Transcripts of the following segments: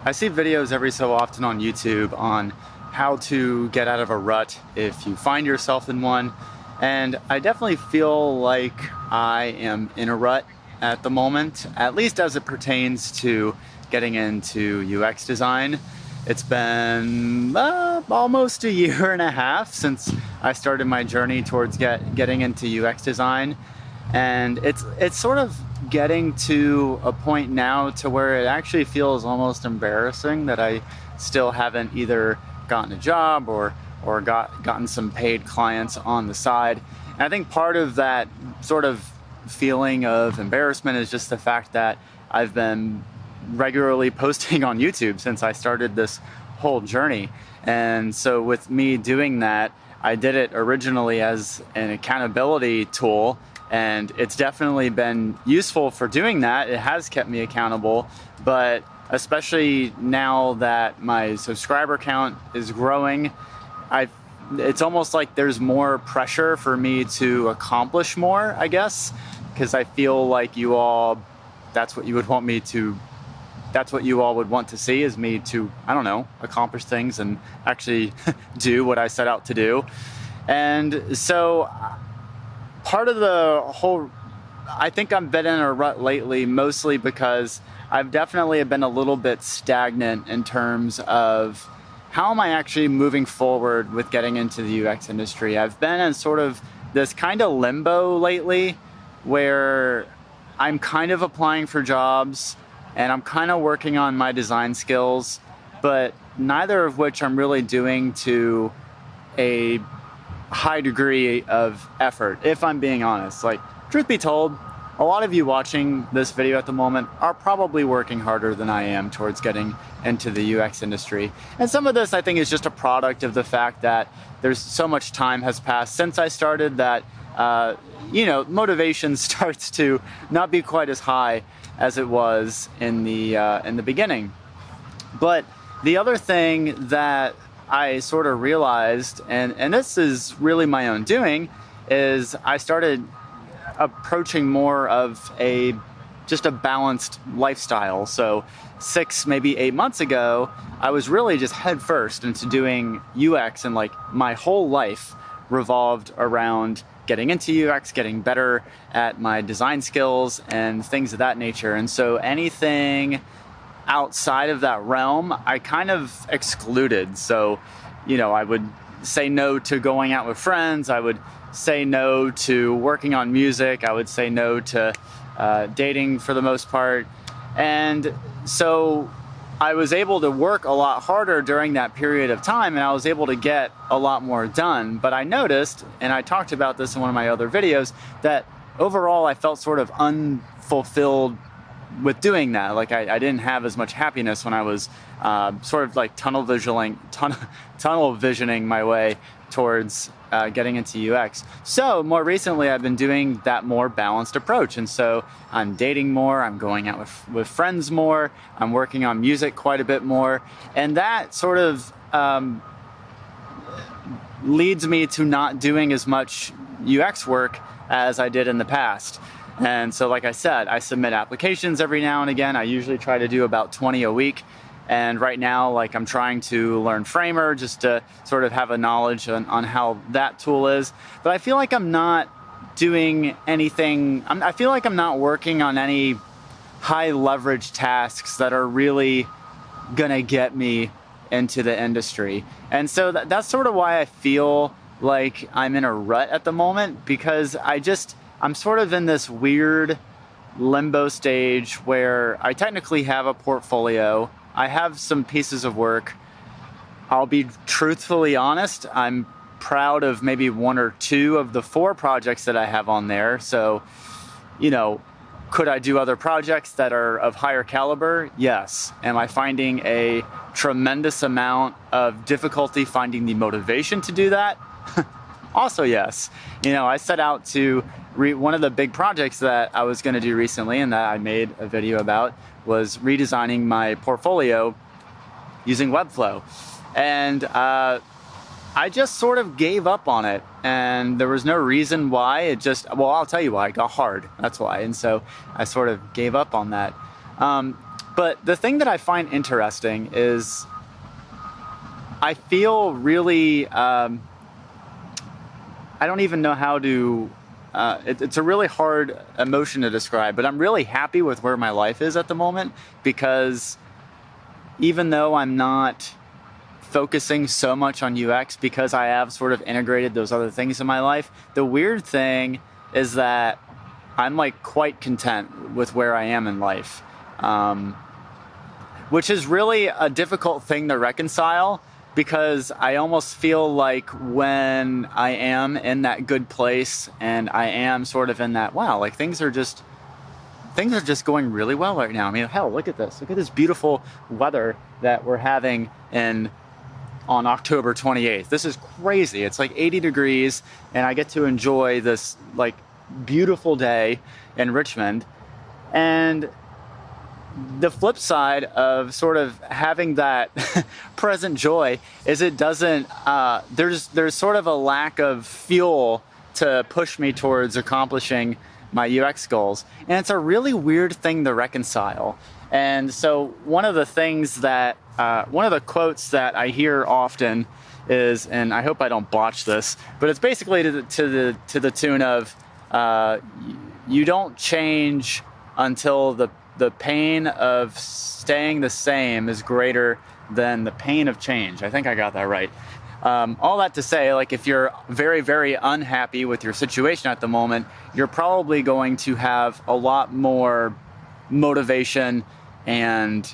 I see videos every so often on YouTube on how to get out of a rut if you find yourself in one. And I definitely feel like I am in a rut at the moment, at least as it pertains to getting into UX design. It's been almost a year and a half since I started my journey towards getting into UX design. And it's sort of getting to a point now to where it actually feels almost embarrassing that I still haven't either gotten a job or gotten some paid clients on the side. And I think part of that sort of feeling of embarrassment is just the fact that I've been regularly posting on YouTube since I started this whole journey. And so with me doing that, I did it originally as an accountability tool, and it's definitely been useful for doing that. It has kept me accountable, but especially now that my subscriber count is growing, it's almost like there's more pressure for me to accomplish more, I guess, because I feel like that's what you would want me to, that's what you all would want to see, is me to, I don't know, accomplish things and actually do what I set out to do. And so part of the whole, I think I've been in a rut lately, mostly because I've definitely been a little bit stagnant in terms of how am I actually moving forward with getting into the UX industry. I've been in sort of this kind of limbo lately where I'm kind of applying for jobs and I'm kind of working on my design skills, but neither of which I'm really doing to a high degree of effort, if I'm being honest. Like, truth be told, a lot of you watching this video at the moment are probably working harder than I am towards getting into the UX industry. And some of this, I think, is just a product of the fact that there's so much time has passed since I started that, motivation starts to not be quite as high as it was in the beginning. But the other thing that I sort of realized, and this is really my own doing, is I started approaching more of just a balanced lifestyle. So 6, maybe 8 months ago, I was really just head first into doing UX, and like my whole life revolved around getting into UX, getting better at my design skills and things of that nature. And so anything outside of that realm, I kind of excluded. So, I would say no to going out with friends. I would say no to working on music. I would say no to dating for the most part. And so I was able to work a lot harder during that period of time, and I was able to get a lot more done. But I noticed, and I talked about this in one of my other videos, that overall I felt sort of unfulfilled with doing that. Like I didn't have as much happiness when I was sort of like tunnel visioning my way towards getting into UX. So more recently, I've been doing that more balanced approach. And so I'm dating more, I'm going out with friends more, I'm working on music quite a bit more. And that sort of leads me to not doing as much UX work as I did in the past. And so, like I said, I submit applications every now and again. I usually try to do about 20 a week. And right now, like, I'm trying to learn Framer just to sort of have a knowledge on how that tool is. But I feel like I'm not doing anything. I feel like I'm not working on any high leverage tasks that are really gonna get me into the industry. And so that's sort of why I feel like I'm in a rut at the moment, because I'm sort of in this weird limbo stage where I technically have a portfolio. I have some pieces of work. I'll be truthfully honest, I'm proud of maybe 1 or 2 of the 4 projects that I have on there. So, could I do other projects that are of higher caliber? Yes. Am I finding a tremendous amount of difficulty finding the motivation to do that? Also, yes. I set out to one of the big projects that I was going to do recently and that I made a video about was redesigning my portfolio using Webflow. And I just sort of gave up on it, and there was no reason why. I'll tell you why. It got hard. That's why. And so I sort of gave up on that. But the thing that I find interesting is I feel really, I don't even know how to, it's a really hard emotion to describe, but I'm really happy with where my life is at the moment, because even though I'm not focusing so much on UX, because I have sort of integrated those other things in my life, the weird thing is that I'm like quite content with where I am in life, which is really a difficult thing to reconcile, because I almost feel like when I am in that good place and I am sort of in that, wow, like things are just going really well right now. I mean, hell, look at this. Look at this beautiful weather that we're having on October 28th. This is crazy. It's like 80 degrees and I get to enjoy this like beautiful day in Richmond. And the flip side of sort of having that present joy is it doesn't, there's sort of a lack of fuel to push me towards accomplishing my UX goals. And it's a really weird thing to reconcile. And so one of the things that, one of the quotes that I hear often is, and I hope I don't botch this, but it's basically to the tune of, you don't change until the pain of staying the same is greater than the pain of change. I think I got that right. All that to say, like, if you're very, very unhappy with your situation at the moment, you're probably going to have a lot more motivation and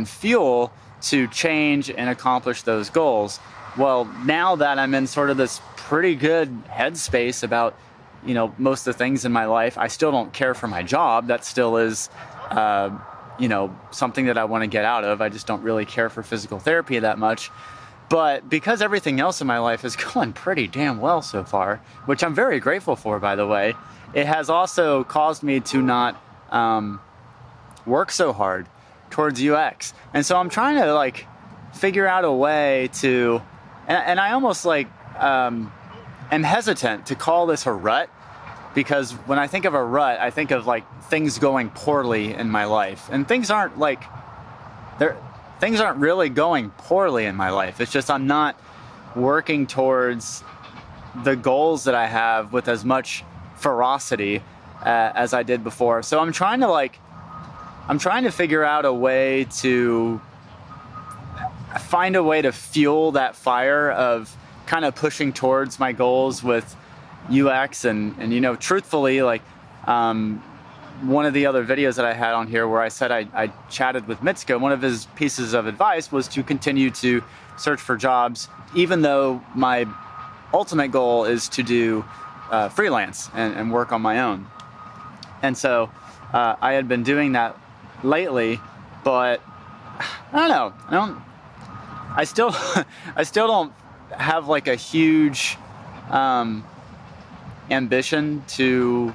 fuel to change and accomplish those goals. Well, now that I'm in sort of this pretty good headspace about, you know, most of the things in my life, I still don't care for my job. That still is, you know, something that I want to get out of. I just don't really care for physical therapy that much. But because everything else in my life is going pretty damn well so far, which I'm very grateful for, by the way, it has also caused me to not work so hard towards UX. And so I'm trying to like figure out a way to, and I almost like am hesitant to call this a rut, because when I think of a rut, I think of like things going poorly in my life, and things aren't really going poorly in my life. It's just I'm not working towards the goals that I have with as much ferocity as I did before. So I'm trying to figure out a way to find a way to fuel that fire of kind of pushing towards my goals with UX. And you know, truthfully, like one of the other videos that I had on here where I said I chatted with Mitsuko, one of his pieces of advice was to continue to search for jobs, even though my ultimate goal is to do freelance and work on my own. And so I had been doing that lately, but I don't know. I still don't have like a huge ambition to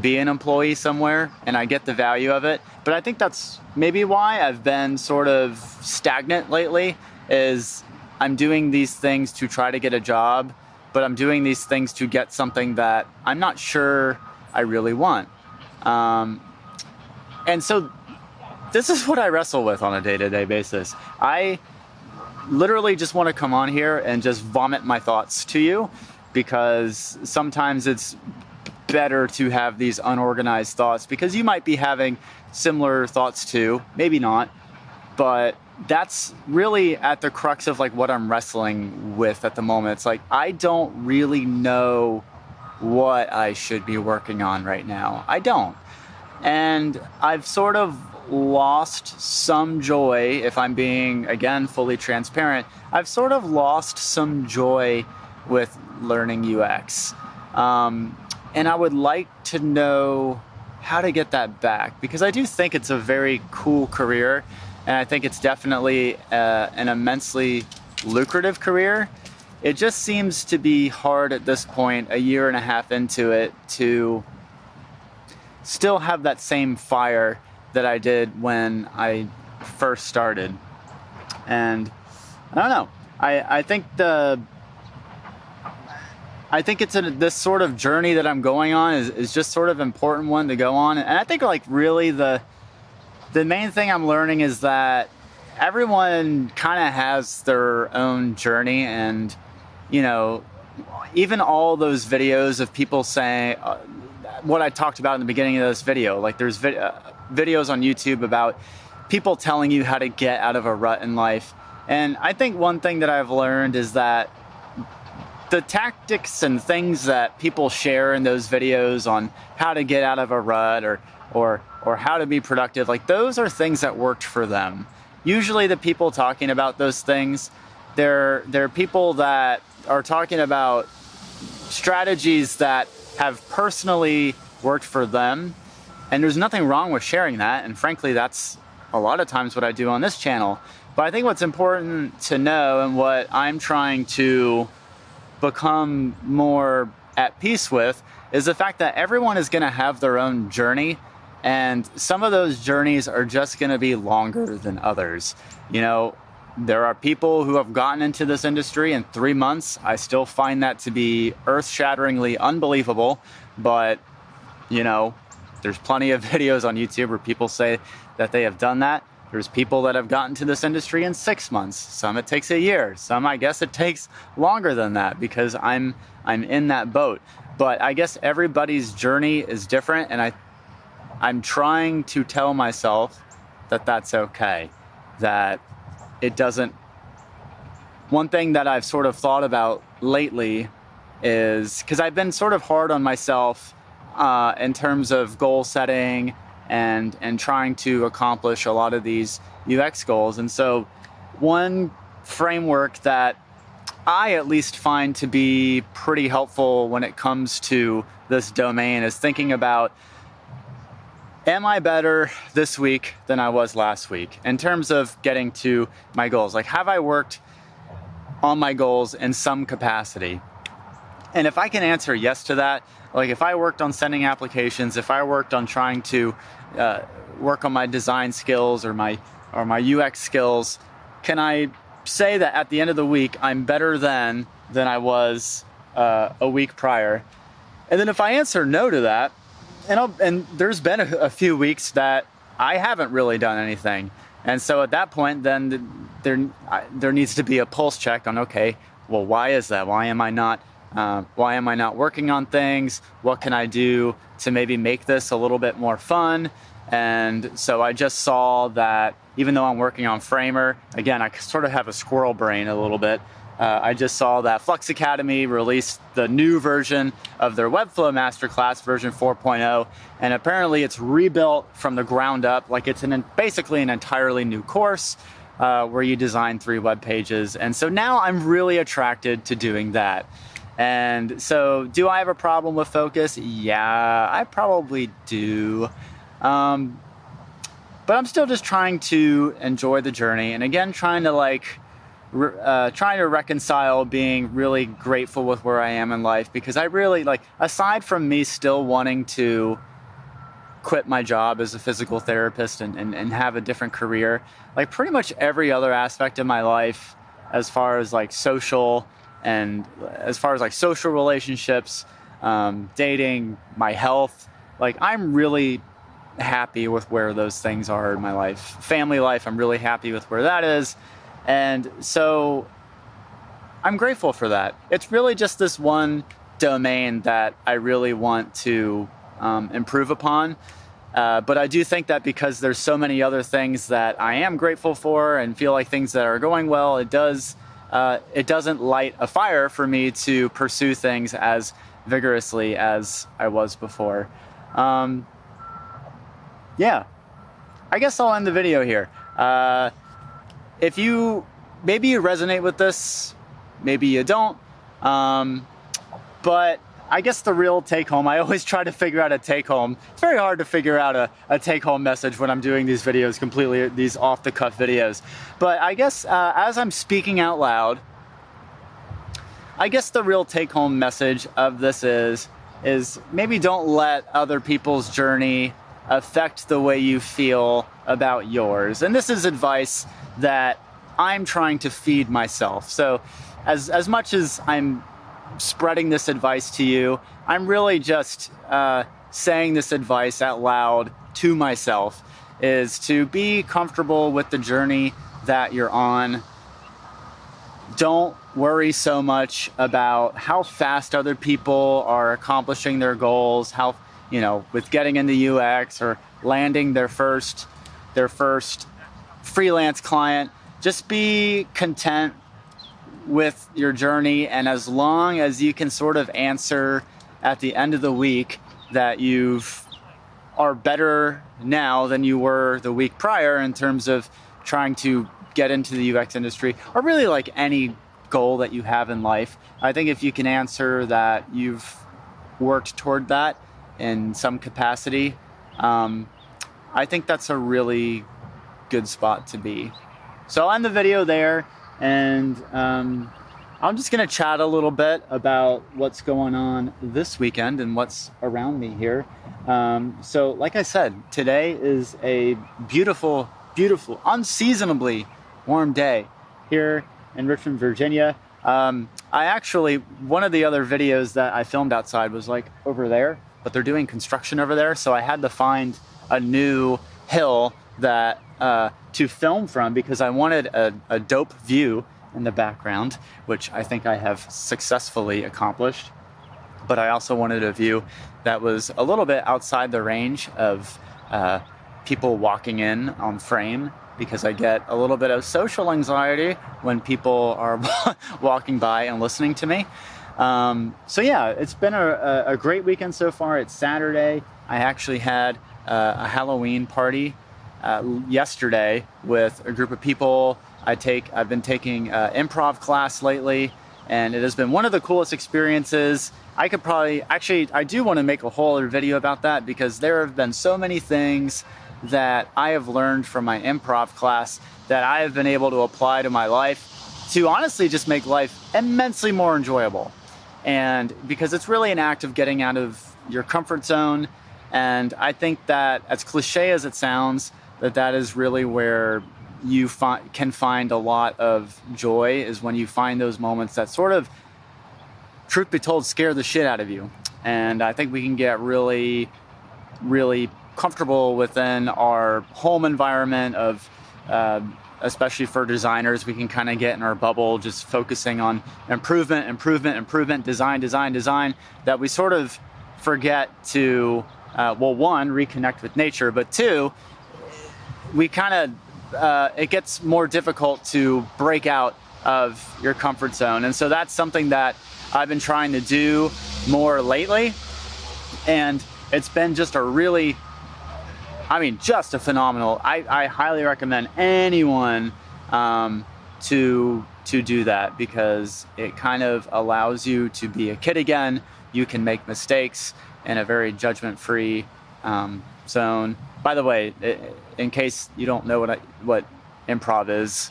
be an employee somewhere, and I get the value of it. But I think that's maybe why I've been sort of stagnant lately, is I'm doing these things to try to get a job, but I'm doing these things to get something that I'm not sure I really want. And so this is what I wrestle with on a day-to-day basis. I literally just want to come on here and just vomit my thoughts to you, because sometimes it's better to have these unorganized thoughts, because you might be having similar thoughts too, maybe not, but that's really at the crux of like what I'm wrestling with at the moment. It's like, I don't really know what I should be working on right now. I don't. And I've sort of lost some joy, if I'm being, again, fully transparent, I've sort of lost some joy with learning UX. And I would like to know how to get that back, because I do think it's a very cool career, and I think it's definitely an immensely lucrative career. It just seems to be hard at this point, a year and a half into it, to still have that same fire that I did when I first started. And I don't know. I think it's this sort of journey that I'm going on is just sort of important one to go on. And I think like really the the main thing I'm learning is that everyone kind of has their own journey, and even all those videos of people saying what I talked about in the beginning of this video, like there's videos on YouTube about people telling you how to get out of a rut in life. And I think one thing that I've learned is that the tactics and things that people share in those videos on how to get out of a rut or how to be productive, like those are things that worked for them. Usually the people talking about those things, they're people that are talking about strategies that have personally worked for them. And there's nothing wrong with sharing that. And frankly, that's a lot of times what I do on this channel. But I think what's important to know, and what I'm trying to become more at peace with, is the fact that everyone is going to have their own journey, and some of those journeys are just going to be longer than others. There are people who have gotten into this industry in 3 months. I still find that to be earth-shatteringly unbelievable, but there's plenty of videos on YouTube where people say that they have done that. There's people that have gotten to this industry in 6 months. Some it takes a year. Some I guess it takes longer than that, because I'm in that boat. But I guess everybody's journey is different, and I'm trying to tell myself that that's okay. That it doesn't. One thing that I've sort of thought about lately is, because I've been sort of hard on myself in terms of goal setting and trying to accomplish a lot of these UX goals. And so one framework that I at least find to be pretty helpful when it comes to this domain is thinking about, am I better this week than I was last week in terms of getting to my goals? Like, have I worked on my goals in some capacity? And if I can answer yes to that, like if I worked on sending applications, if I worked on trying to work on my design skills or my UX skills, can I say that at the end of the week I'm better than I was a week prior? And then if I answer no to that, and there's been a few weeks that I haven't really done anything, and so at that point, then there needs to be a pulse check on, okay, well, why is that? Why am I not working on things? What can I do to maybe make this a little bit more fun? And so I just saw that even though I'm working on Framer, again, I sort of have a squirrel brain a little bit. I just saw that Flux Academy released the new version of their Webflow Masterclass, version 4.0, and apparently it's rebuilt from the ground up. Like it's basically an entirely new course where you design 3 web pages. And so now I'm really attracted to doing that. And so do I have a problem with focus? Yeah, I probably do. But I'm still just trying to enjoy the journey. And again, trying to reconcile being really grateful with where I am in life, because I really, aside from me still wanting to quit my job as a physical therapist and have a different career, like pretty much every other aspect of my life, as far as social relationships, dating, my health, I'm really happy with where those things are in my life. Family life, I'm really happy with where that is. And so I'm grateful for that. It's really just this one domain that I really want to improve upon. But I do think that because there's so many other things that I am grateful for and feel like things that are going well, it doesn't light a fire for me to pursue things as vigorously as I was before. Yeah, I guess I'll end the video here. If maybe you resonate with this, maybe you don't, but I guess the real take home, I always try to figure out a take home. It's very hard to figure out a take home message when I'm doing these videos completely, these off the cuff videos. But I guess as I'm speaking out loud, I guess the real take home message of this is maybe don't let other people's journey affect the way you feel about yours. And this is advice that I'm trying to feed myself. So as much as I'm spreading this advice to you, I'm really just saying this advice out loud to myself. is to be comfortable with the journey that you're on. Don't worry so much about how fast other people are accomplishing their goals, how, with getting into UX or landing their first freelance client. Just be content with your journey, and as long as you can sort of answer at the end of the week that you are better now than you were the week prior in terms of trying to get into the UX industry, or really like any goal that you have in life. I think if you can answer that you've worked toward that in some capacity, I think that's a really good spot to be. So I'll end the video there, and I'm just gonna chat a little bit about what's going on this weekend and what's around me here. So like I said, today is a beautiful, unseasonably warm day here in Richmond, Virginia. One of the other videos that I filmed outside was like over there, but they're doing construction over there. So I had to find a new hill that to film from, because I wanted a dope view in the background, which I think I have successfully accomplished. But I also wanted a view that was a little bit outside the range of people walking in on frame, because I get a little bit of social anxiety when people are walking by and listening to me. So yeah, it's been a great weekend so far. It's Saturday. I actually had a Halloween party yesterday with a group of people. I've been taking improv class lately, and it has been one of the coolest experiences. I do want to make a whole other video about that, because there have been so many things that I have learned from my improv class that I have been able to apply to my life to honestly just make life immensely more enjoyable. And because it's really an act of getting out of your comfort zone. And I think that, as cliche as it sounds, that is really where you can find a lot of joy, is when you find those moments that sort of, truth be told, scare the shit out of you. And I think we can get really, really comfortable within our home environment of, especially for designers, we can kind of get in our bubble, just focusing on improvement, design, that we sort of forget to, one, reconnect with nature, but two, we kind of, it gets more difficult to break out of your comfort zone. And so that's something that I've been trying to do more lately. And it's been just just a phenomenal, I highly recommend anyone to do that, because it kind of allows you to be a kid again. You can make mistakes in a very judgment-free zone. By the way, in case you don't know what improv is,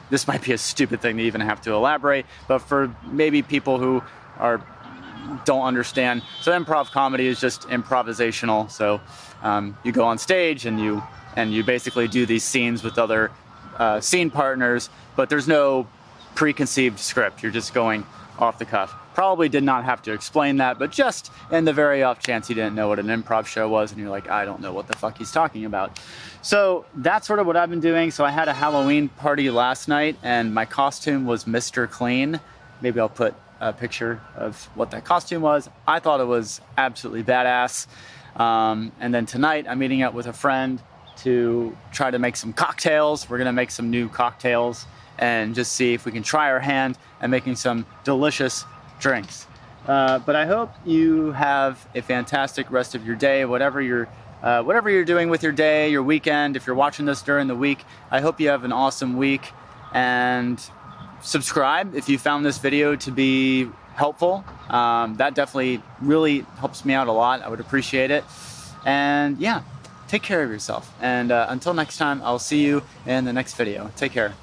this might be a stupid thing to even have to elaborate, but for maybe people who don't understand, so improv comedy is just improvisational. So you go on stage and you basically do these scenes with other scene partners, but there's no preconceived script. You're just going off the cuff. Probably did not have to explain that, but just in the very off chance you didn't know what an improv show was and you're like, I don't know what the fuck he's talking about. So that's sort of what I've been doing. So I had a Halloween party last night, and my costume was Mr. Clean. Maybe I'll put a picture of what that costume was. I thought it was absolutely badass. And then tonight I'm meeting up with a friend to try to make some cocktails. We're gonna make some new cocktails and just see if we can try our hand at making some delicious drinks. But I hope you have a fantastic rest of your day, whatever you're doing with your day, your weekend. If you're watching this during the week, I hope you have an awesome week, and subscribe if you found this video to be helpful. That definitely really helps me out a lot. I would appreciate it. And yeah, take care of yourself. And until next time, I'll see you in the next video. Take care.